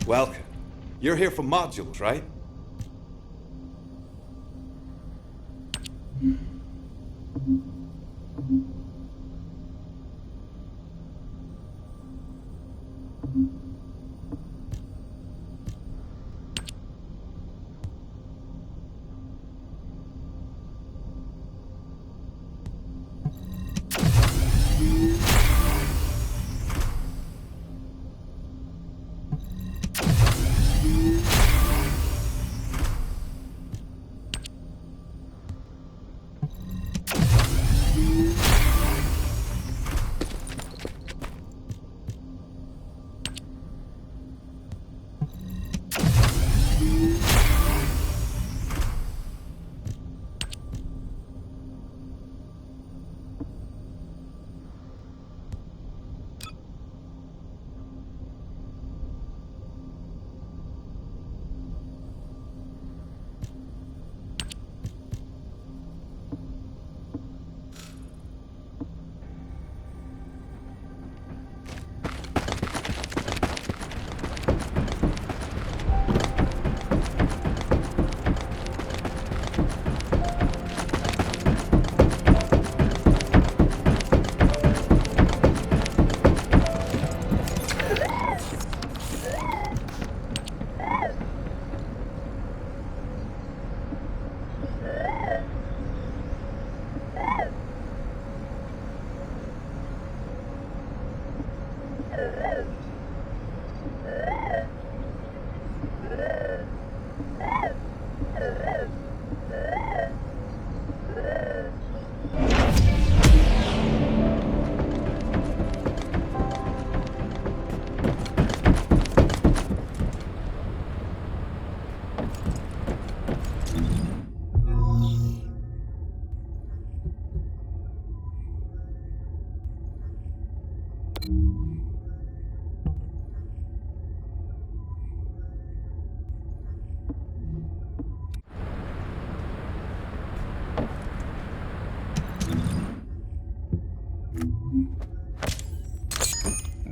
Welcome. You're here for modules, right?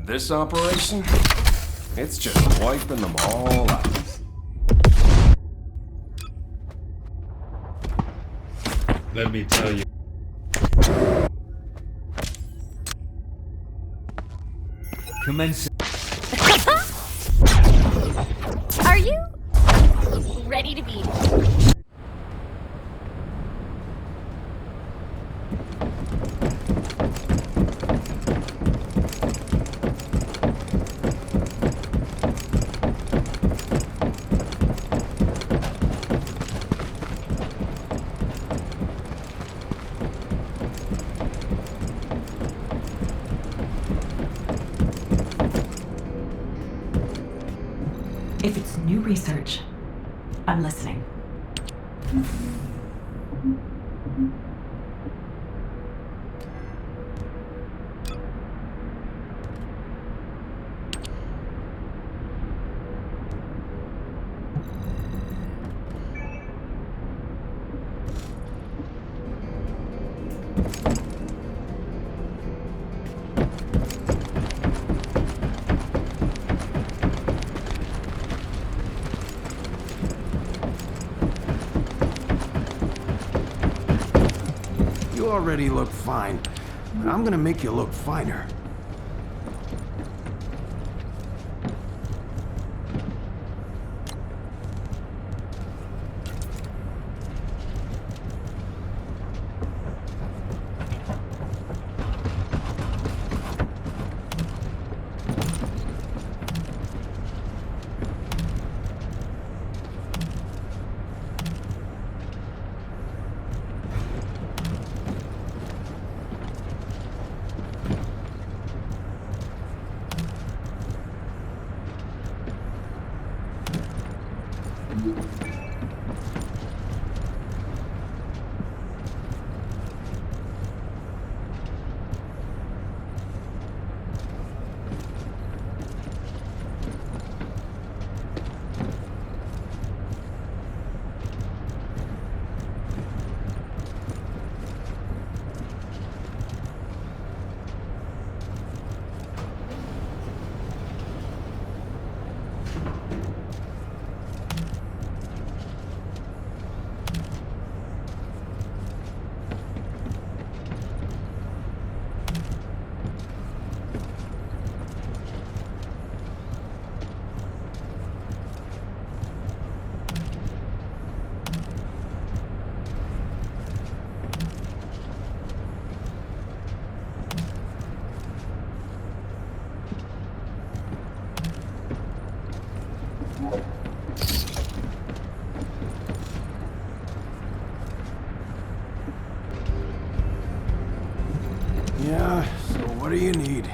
This operation, it's just wiping them all out. Let me tell you. Commence. Are you ready to be? If it's new research, I'm listening. You already look fine, but I'm gonna make you look finer. Yeah, so what do you need?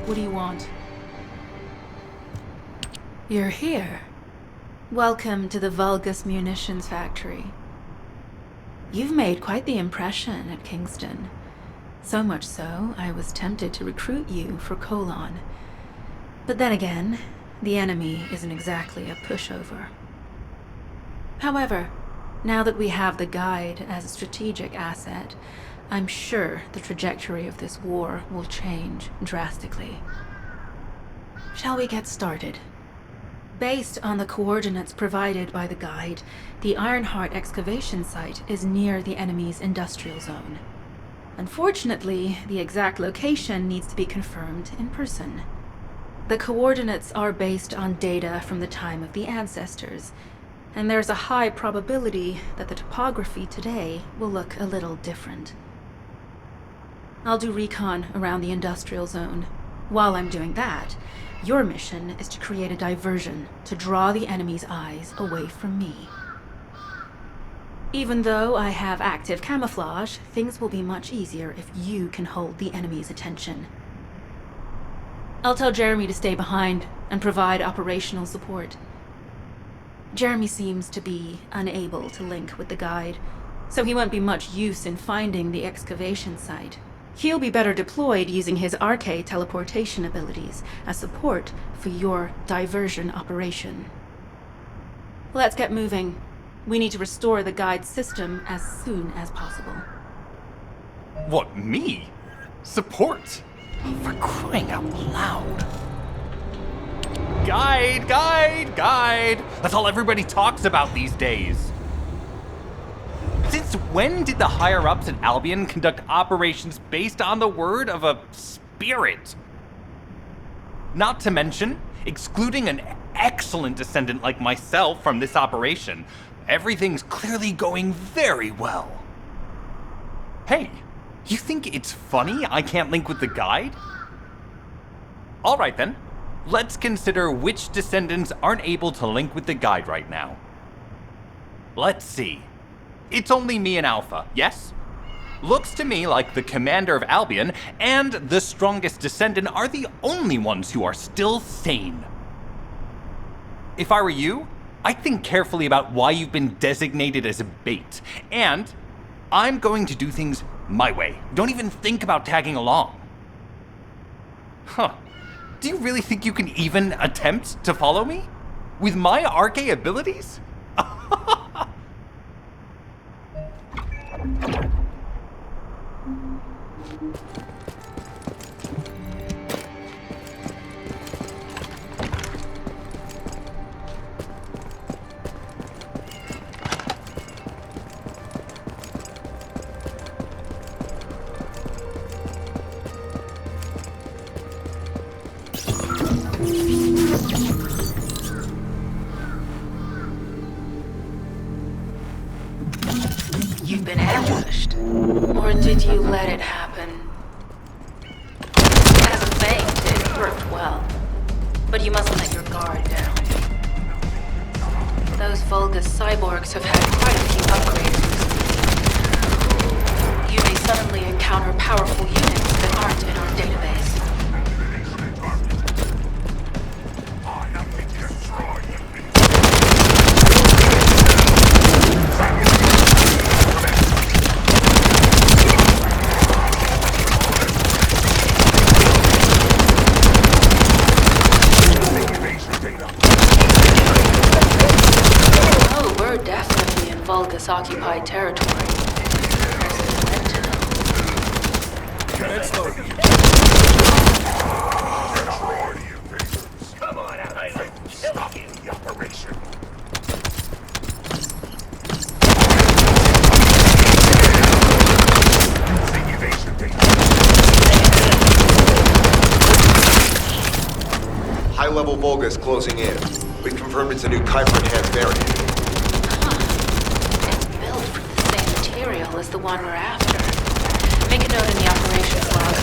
What do you want? You're here. Welcome to the Vulgus Munitions Factory. You've made quite the impression at Kingston. So much so, I was tempted to recruit you for Colon. But then again, the enemy isn't exactly a pushover. However, now that we have the Guide as a strategic asset, I'm sure the trajectory of this war will change drastically. Shall we get started? Based on the coordinates provided by the Guide, the Ironheart excavation site is near the enemy's industrial zone. Unfortunately, the exact location needs to be confirmed in person. The coordinates are based on data from the time of the ancestors, and there's a high probability that the topography today will look a little different. I'll do recon around the industrial zone. While I'm doing that, your mission is to create a diversion to draw the enemy's eyes away from me. Even though I have active camouflage, things will be much easier if you can hold the enemy's attention. I'll tell Jeremy to stay behind and provide operational support. Jeremy seems to be unable to link with the guide, so he won't be much use in finding the excavation site. He'll be better deployed using his RK teleportation abilities as support for your diversion operation. Let's get moving. We need to restore the guide system as soon as possible. What, me? Support? For crying out loud. Guide! That's all everybody talks about these days. Since when did the higher-ups at Albion conduct operations based on the word of a spirit? Not to mention, excluding an excellent descendant like myself from this operation, everything's clearly going very well. Hey, you think it's funny I can't link with the guide? Alright then, let's consider which descendants aren't able to link with the guide right now. Let's see. It's only me and Alpha, yes? Looks to me like the commander of Albion and the strongest descendant are the only ones who are still sane. If I were you, I'd think carefully about why you've been designated as a bait, and I'm going to do things my way. Don't even think about tagging along. Huh. Do you really think you can even attempt to follow me? With my RK abilities? You've been ambushed. Or did you let it happen? As a feint, it worked well. But you mustn't let your guard down. Those Vulgus cyborgs have had quite a few upgrades recently. You may suddenly encounter powerful units that aren't in our database. Vulgus-occupied territory. Come on, Island. Stop the operation. High-level Vulgus closing in. We've confirmed it's a new Kuiper-enhanced variant. Is the one we're after. Make a note in the operations log.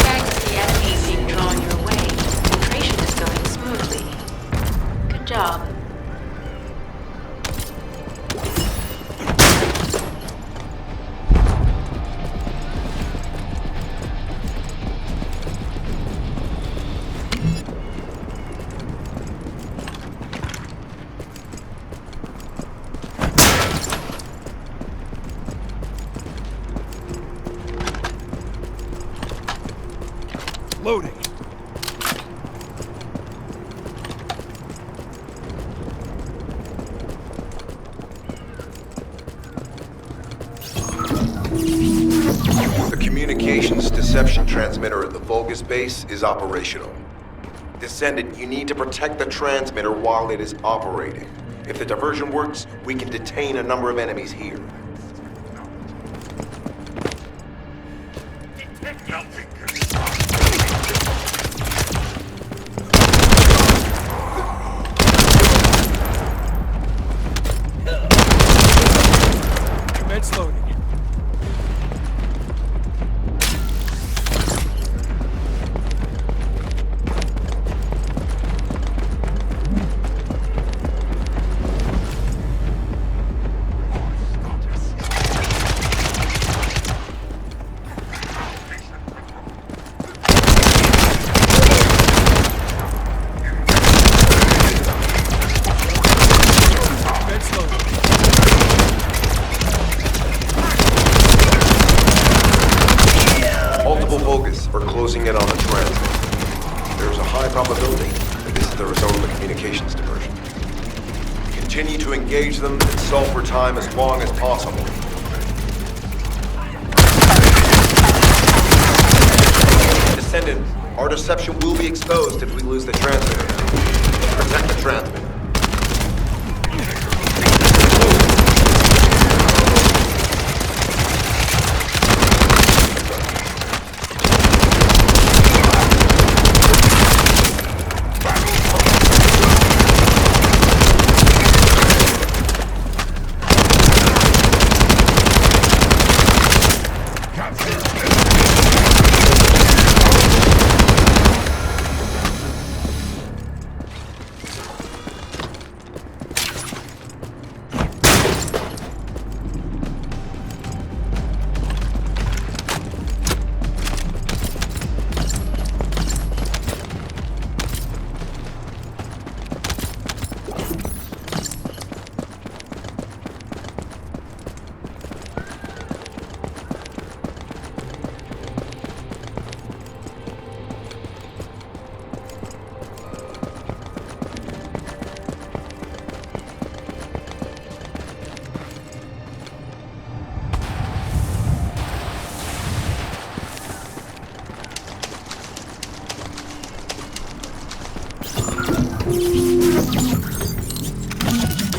Thanks to the enemy being drawn your way, infiltration is going smoothly. Good job. Loading. The communications deception transmitter at the Vulgus base is operational. Descendant, you need to protect the transmitter while it is operating. If the diversion works, we can detain a number of enemies here. Commence loading. Multiple Vulgus are closing in on the transmit. There's a high probability that this is the result of the communications diversion. Continue to engage them and solve for time as long as possible. Descendant, our deception will be exposed if we lose the transmitter. Protect the transmitter.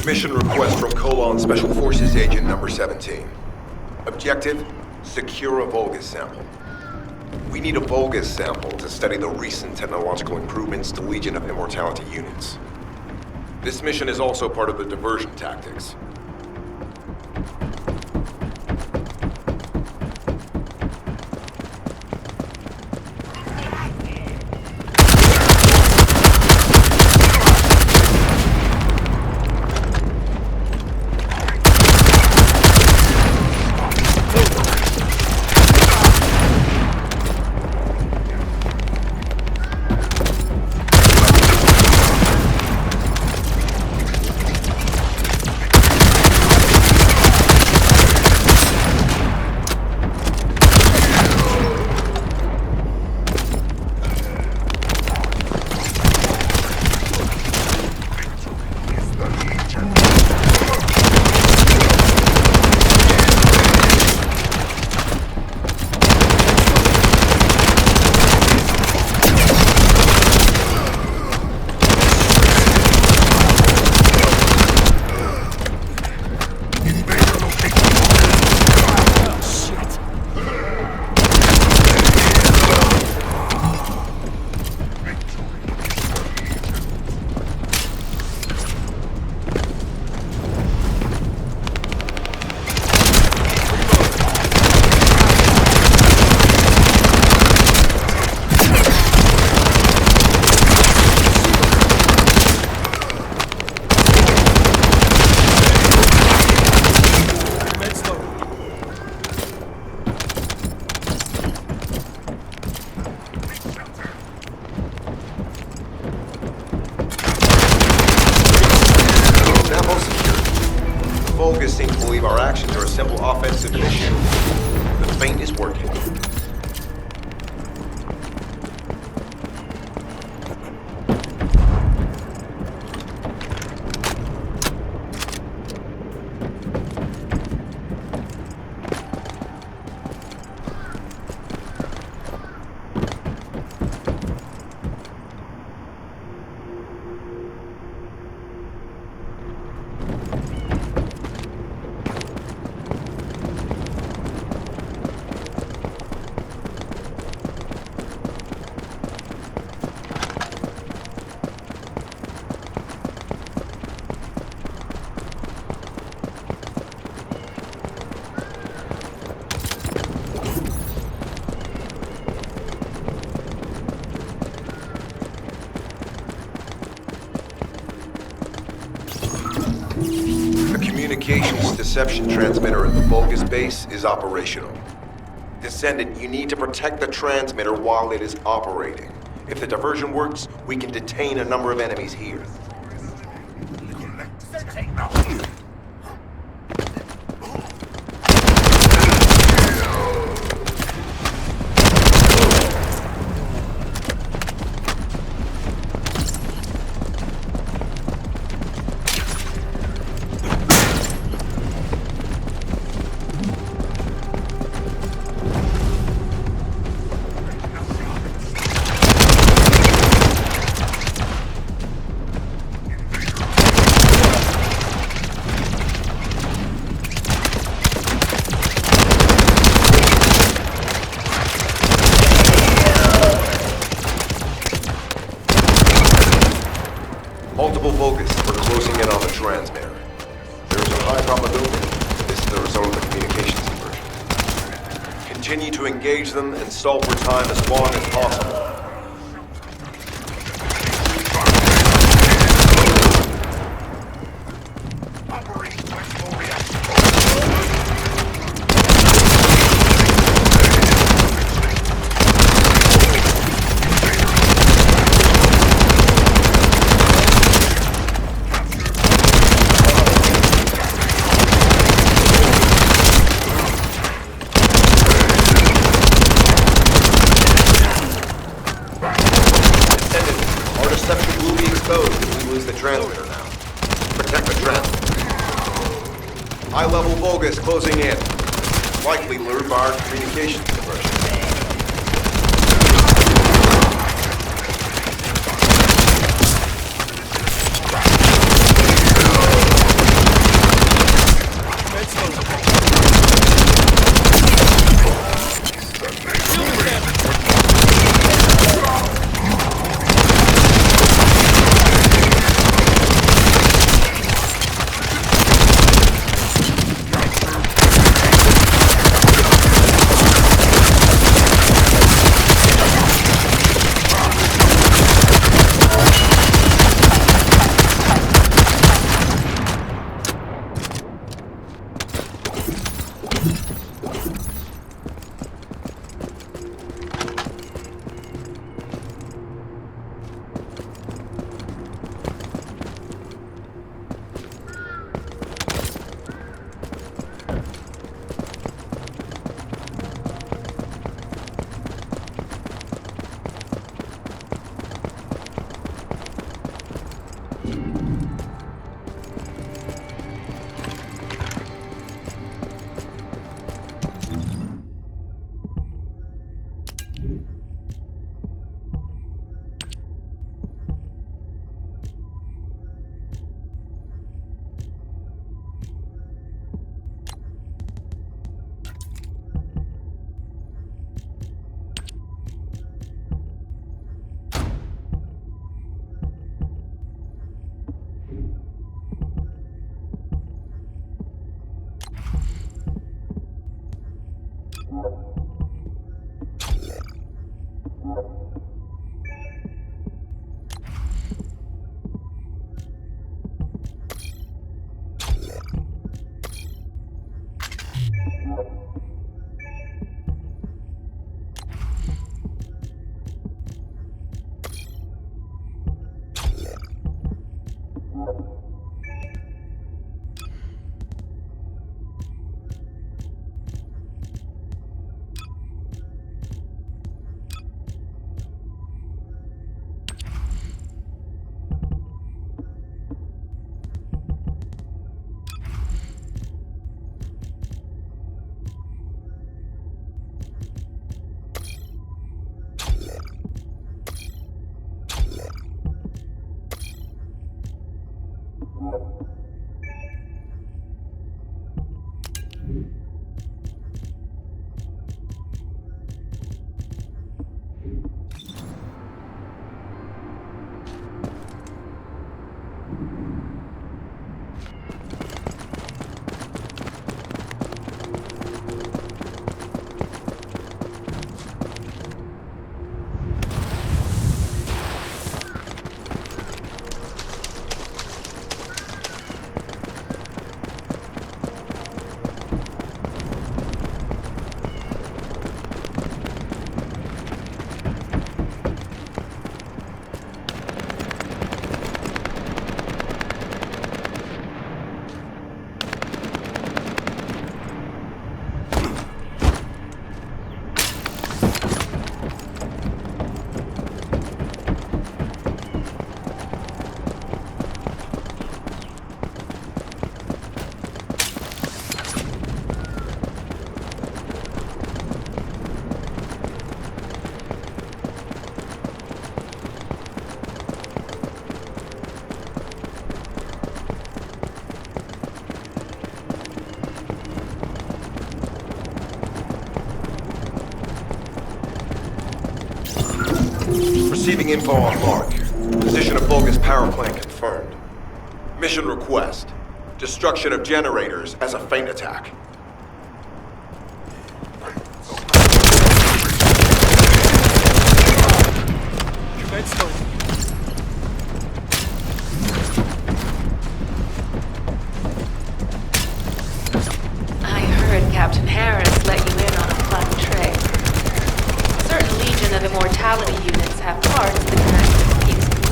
Mission request from Colon Special Forces Agent number 17. Objective, secure a Vulgus sample. We need a Vulgus sample to study the recent technological improvements to Legion of Immortality units. This mission is also part of the diversion tactics. Vulgus seem to believe our actions are a simple offensive mission. The feint is working. reception transmitter at the Vulgus base is operational. Descendant, you need to protect the transmitter while it is operating. If the diversion works, we can detain a number of enemies here. Multiple Vulgus are closing in on the transmitter. There is a high probability this is the result of the communications diversion. Continue to engage them and stall for time as long as possible. Our deception will be exposed if we lose the transmitter now. Protect the transmitter. High-level Vulgus closing in. Likely lured by our communications diversion. Receiving info on mark. Position of Vulgus power plant confirmed. Mission request. Destruction of generators as a feint attack. Commence loading. I heard Captain Harris let you in on a fun trick. Certain Legion of Immortality units have parts that connect with Kingston.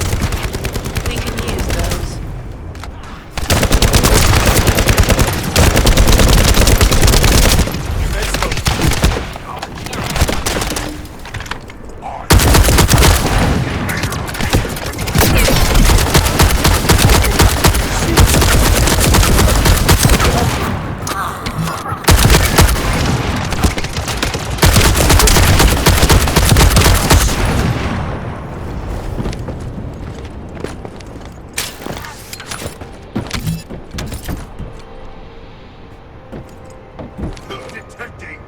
We can use those. Commence loading. Detecting.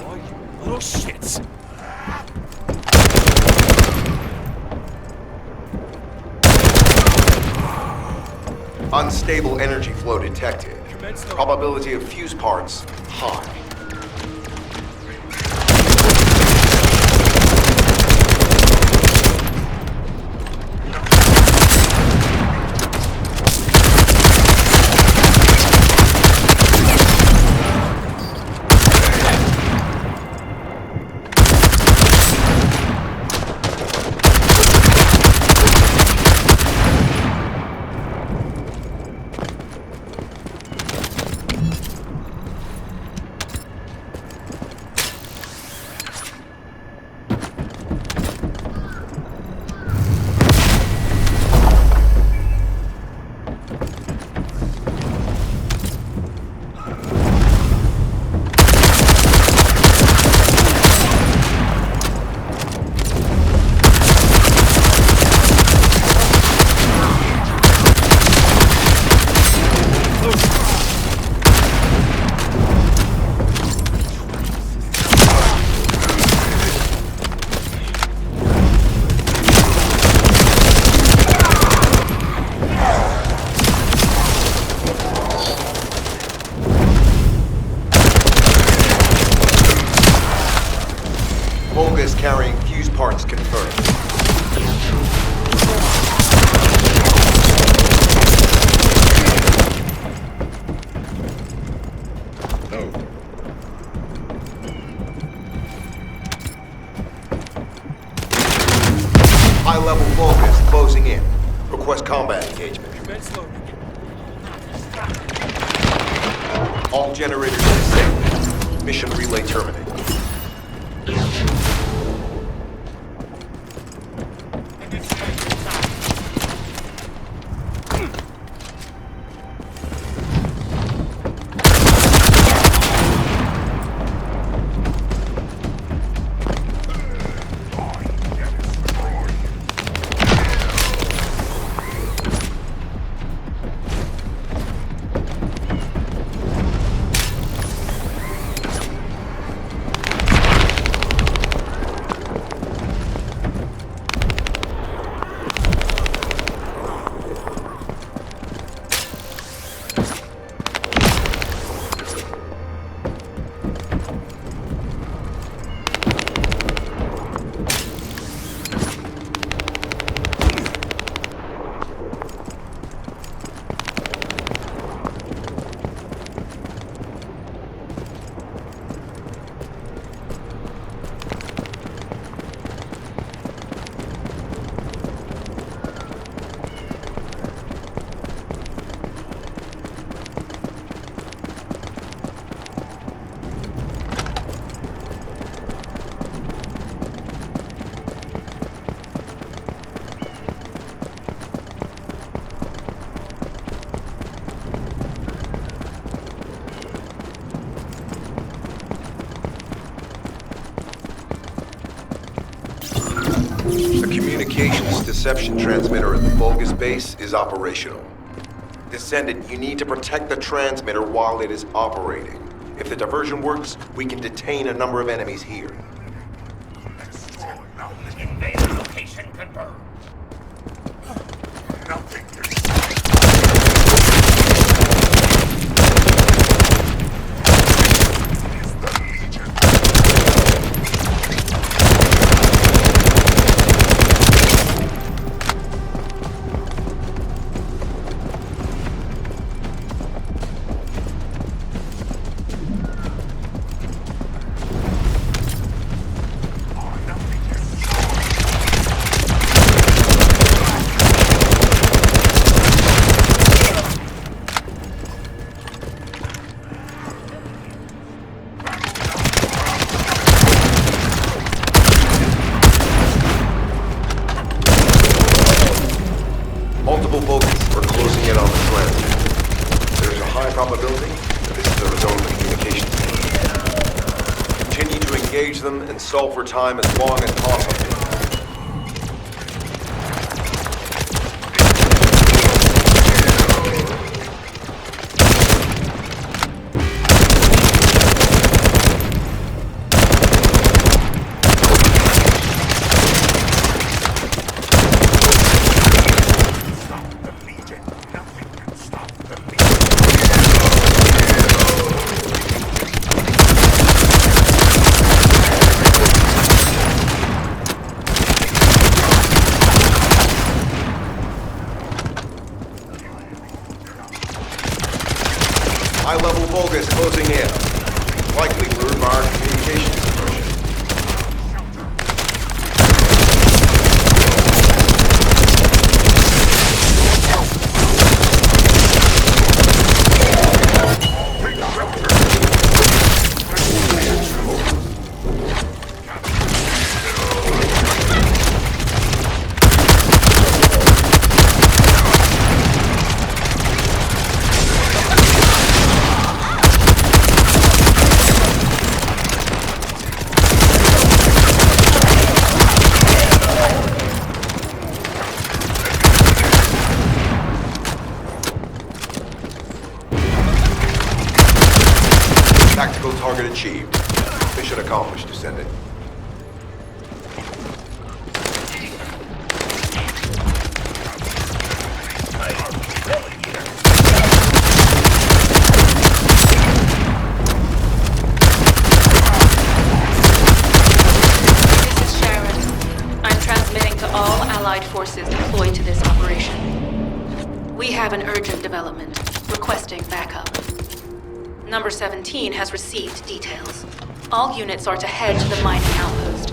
Oh, you little shits. Unstable energy flow detected. Commence loading. Probability of fuse parts high. Vulgus carrying fuse parts confirmed. High-level Vulgus closing in. Request combat engagement. Commence loading. All generators disabled. Mission relay terminated. The communications deception transmitter at the Vulgus base is operational. Descendant, you need to protect the transmitter while it is operating. If the diversion works, we can detain a number of enemies here. Invader location confirmed. Nothing is the Legion. Multiple Vulcans are closing in on the transmitter. There's a high probability that this is the result of the communications error. Continue to engage them and stall for time as long as possible. High-level Vulgus closing in. Likely lured by our communications suppression. Tactical target achieved. Mission accomplished, Descendant. This is Sharon. I'm transmitting to all Allied forces deployed to this operation. We have an urgent development, requesting backup. Number 17 has received details. All units are to head to the mining outpost.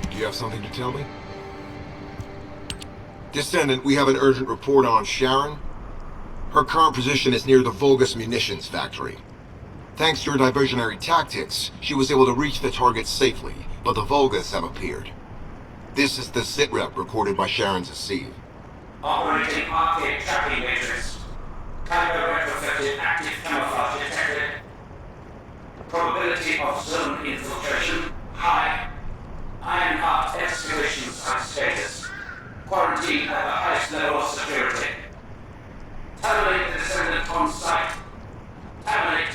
Do you have something to tell me? Descendant, we have an urgent report on Sharon. Her current position is near the Vulgus munitions factory. Thanks to your diversionary tactics, she was able to reach the target safely, but the Vulgus have appeared. This is the sitrep recorded by Sharon's Asive. Operating arcade tracking matrix. Typo retrofitted active camouflage detected. Probability of zone infiltration high. Ironheart excavation site status. Quarantine at the highest level of security. Terminate the Descendant on site. Terminate.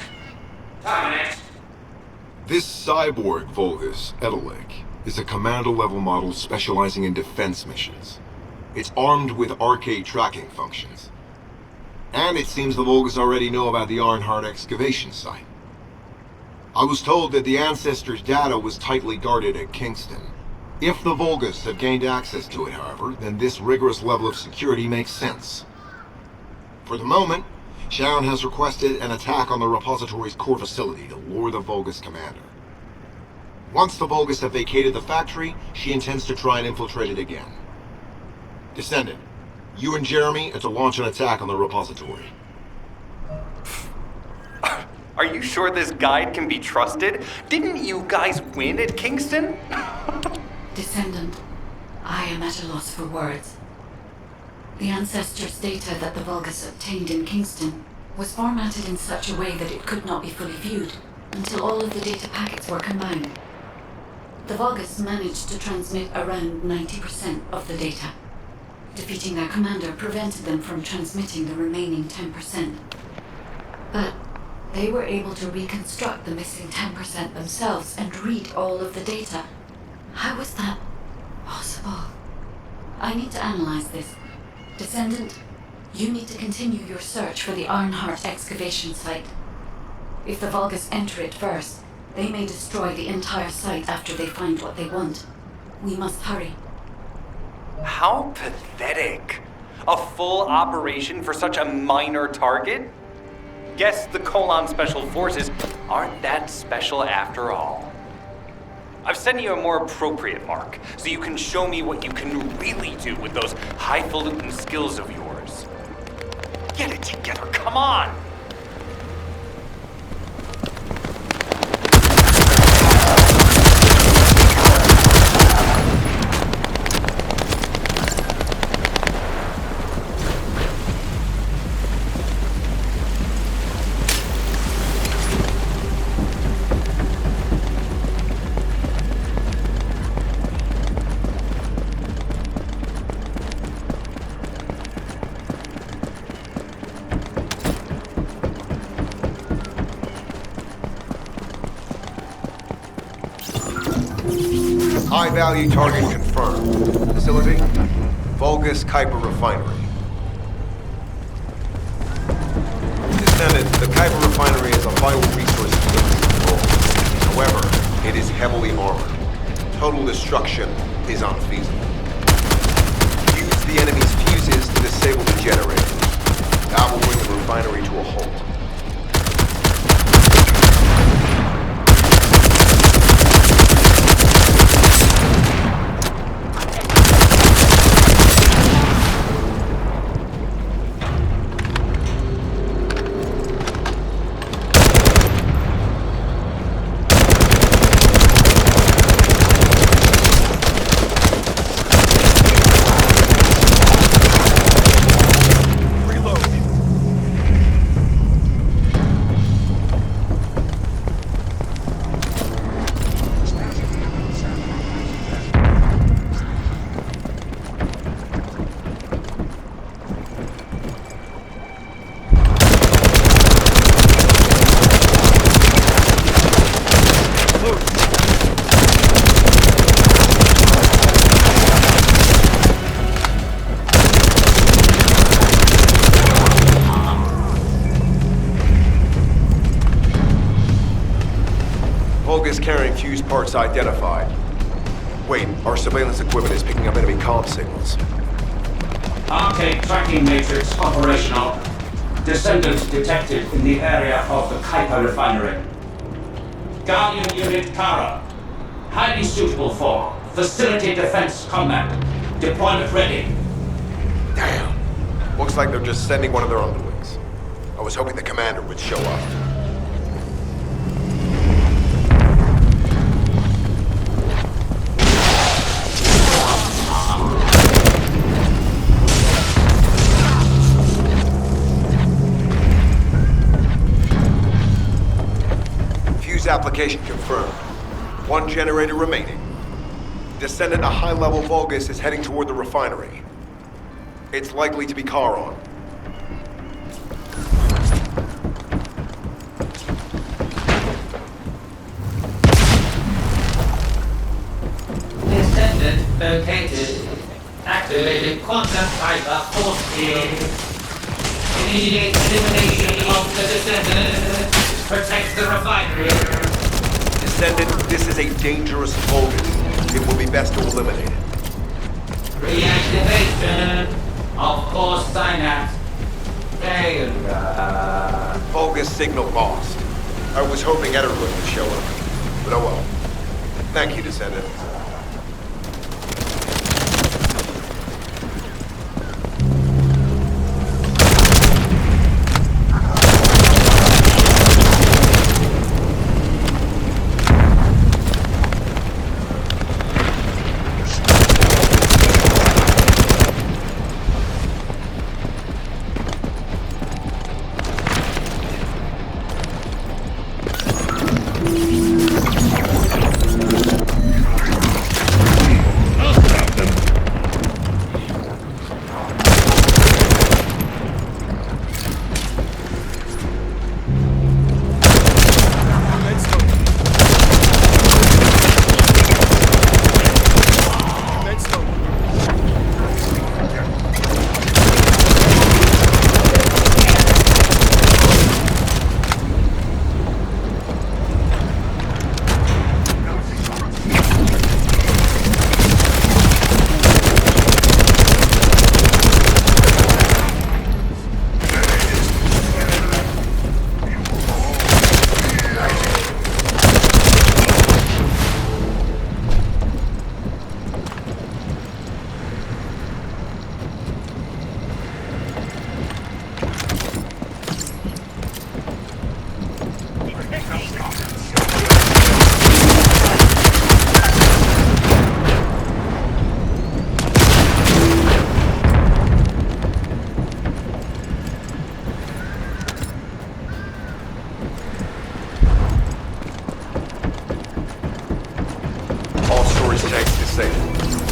Terminate. This cyborg Vulgus, Edelek, is a commando-level model specializing in defense missions. It's armed with arcade tracking functions. And it seems the Volgas already know about the Arnhart excavation site. I was told that the Ancestors' data was tightly guarded at Kingston. If the Volgas have gained access to it, however, then this rigorous level of security makes sense. For the moment, Sharon has requested an attack on the repository's core facility to lure the Volgas commander. Once the Volgas have vacated the factory, she intends to try and infiltrate it again. Descendant, you and Jeremy are to launch an attack on the repository. Are you sure this guide can be trusted? Didn't you guys win at Kingston? Descendant, I am at a loss for words. The Ancestors' data that the Vulgus obtained in Kingston was formatted in such a way that it could not be fully viewed until all of the data packets were combined. The Vulgus managed to transmit around 90% of the data. Defeating their commander prevented them from transmitting the remaining 10%. But they were able to reconstruct the missing 10% themselves and read all of the data. How was that possible? I need to analyze this. Descendant, you need to continue your search for the Arnhart excavation site. If the Vulgus enter it first, they may destroy the entire site after they find what they want. We must hurry. How pathetic. A full operation for such a minor target? Guess the Colon Special Forces aren't that special after all. I've sent you a more appropriate mark, so you can show me what you can really do with those highfalutin skills of yours. Get it together, come on! High-value target confirmed. Facility? Vulgus Kuiper Refinery. Descendant, the Kuiper Refinery is a vital resource for control. However, it is heavily armored. Total destruction is unfeasible. Use the enemy's fuses to disable the generators. That will bring the refinery to a halt. Carrying fuse parts identified. Wait, our surveillance equipment is picking up enemy comm signals. Arcade tracking matrix operational. Descendants detected in the area of the Kuiper refinery. Guardian Unit Kara. Highly suitable for Facility Defense Combat. Deployment ready. Damn. Looks like they're just sending one of their underlings. I was hoping the commander would show up. Application confirmed. One generator remaining. Descendant, a high-level Vulgus is heading toward the refinery. It's likely to be Charon. Descendant located. Active. Activated quantum fiber force field. Immediate elimination of the Descendant. Protect the refinery. Descendant, this is a dangerous Vulgus. It will be best to eliminate it. Reactivation of core synapse. Failure. Vulgus signal lost. I was hoping Ederwood would show up. But oh well. Thank you, Descendant.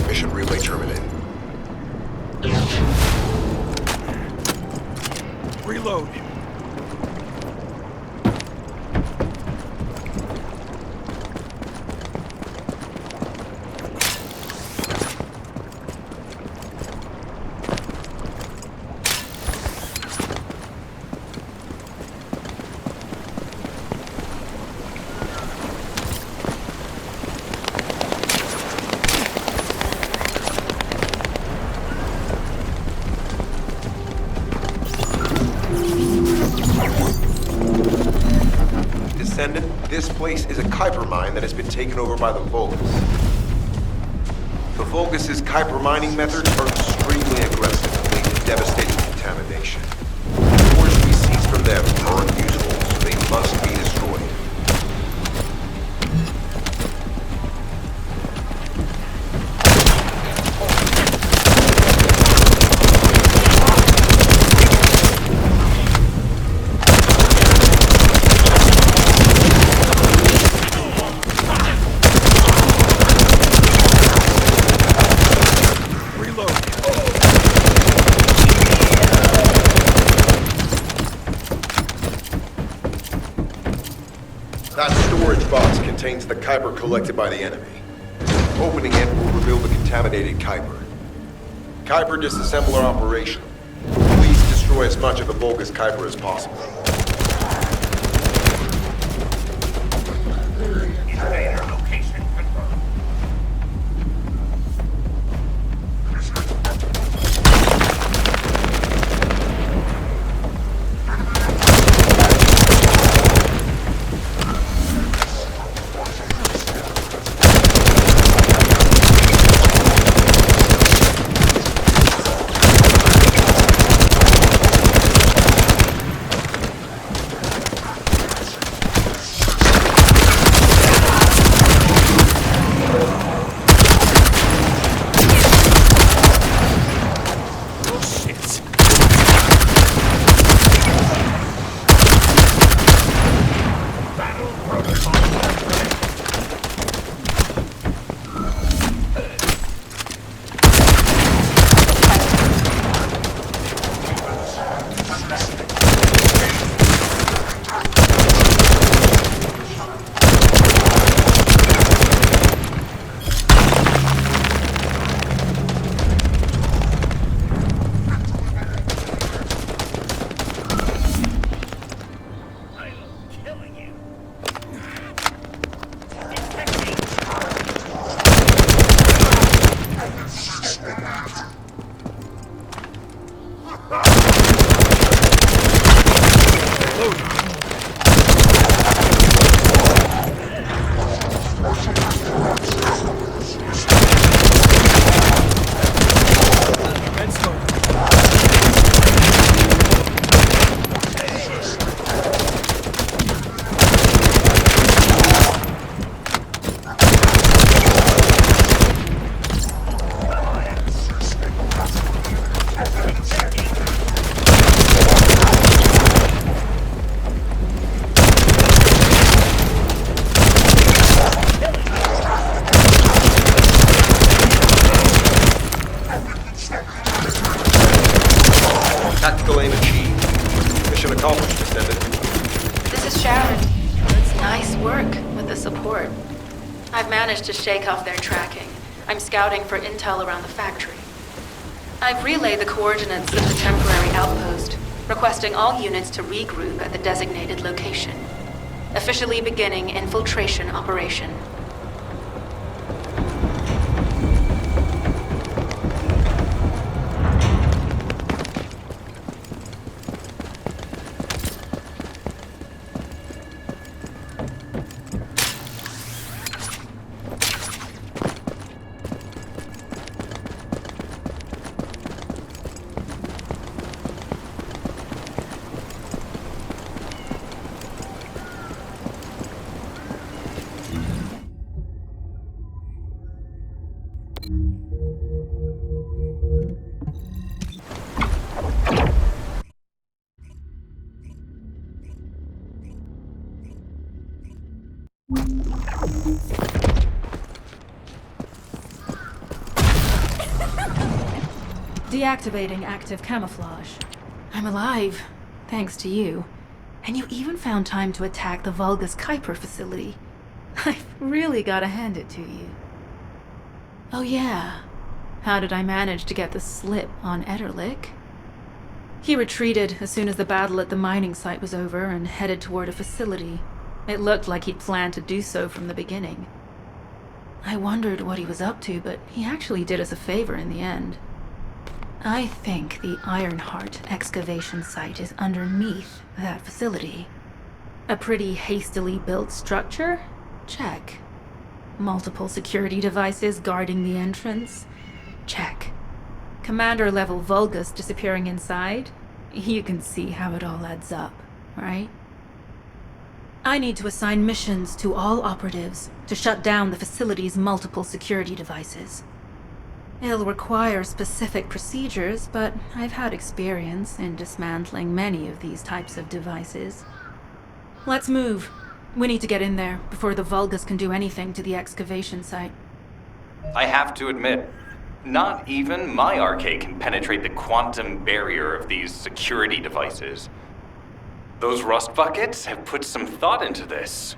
Mission relay terminated. Reload. This place is a Kuiper mine that has been taken over by the Vulgus. The Vulgus' Kuiper mining methods are extremely aggressive and lead to devastating contamination. The ores we seize from them are unusable, so they must be destroyed. That storage box contains the Kuiper collected by the enemy. Opening it will reveal the contaminated Kuiper. Kuiper disassembler operation. Please destroy as much of the Vulgus Kuiper as possible. Invader location confirmed. I've managed to shake off their tracking. I'm scouting for intel around the factory. I've relayed the coordinates of the temporary outpost, requesting all units to regroup at the designated location. Officially beginning infiltration operation. Deactivating active camouflage. I'm alive, thanks to you. And you even found time to attack the Vulgus Kuiper facility. I've really gotta hand it to you. Oh yeah, how did I manage to get the slip on Ederlich? He retreated as soon as the battle at the mining site was over and headed toward a facility. It looked like he'd planned to do so from the beginning. I wondered what he was up to, but he actually did us a favor in the end. I think the Ironheart excavation site is underneath that facility. A pretty hastily built structure? Check. Multiple security devices guarding the entrance? Check. Commander-level Vulgus disappearing inside? You can see how it all adds up, right? I need to assign missions to all operatives to shut down the facility's multiple security devices. It'll require specific procedures, but I've had experience in dismantling many of these types of devices. Let's move. We need to get in there before the Vulgus can do anything to the excavation site. I have to admit, not even my arcade can penetrate the quantum barrier of these security devices. Those rust buckets have put some thought into this.